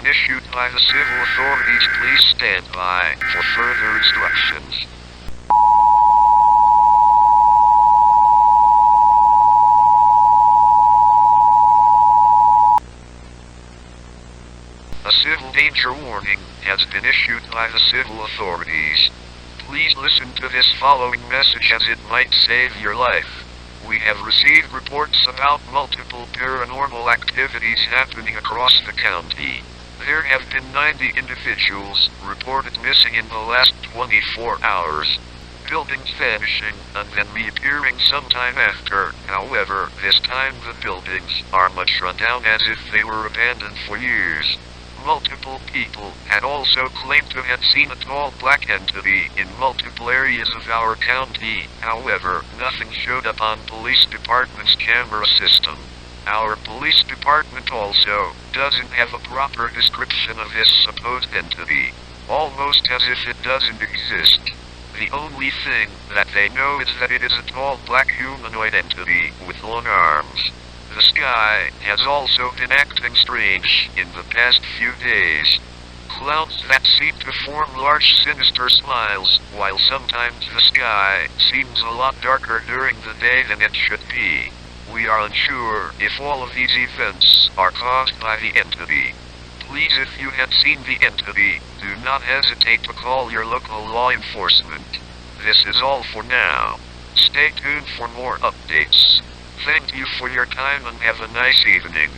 been issued by the civil authorities. Please stand by for further instructions. A civil danger warning has been issued by the civil authorities. Please listen to this following message as it might save your life. We have received reports about multiple paranormal activities happening across the county. There have been 90 individuals reported missing in the last 24 hours. Buildings vanishing and then reappearing sometime after. However, this time the buildings are much run down as if they were abandoned for years. Multiple people had also claimed to have seen a tall black entity in multiple areas of our county. However, nothing showed up on police department's camera system. Our police department also doesn't have a proper description of this supposed entity, almost as if it doesn't exist. The only thing that they know is that it is a tall black humanoid entity with long arms. The sky has also been acting strange in the past few days. Clouds that seem to form large sinister smiles, while sometimes the sky seems a lot darker during the day than it should be. We are unsure if all of these events are caused by the entity. Please, if you have seen the entity, do not hesitate to call your local law enforcement. This is all for now. Stay tuned for more updates. Thank you for your time and have a nice evening.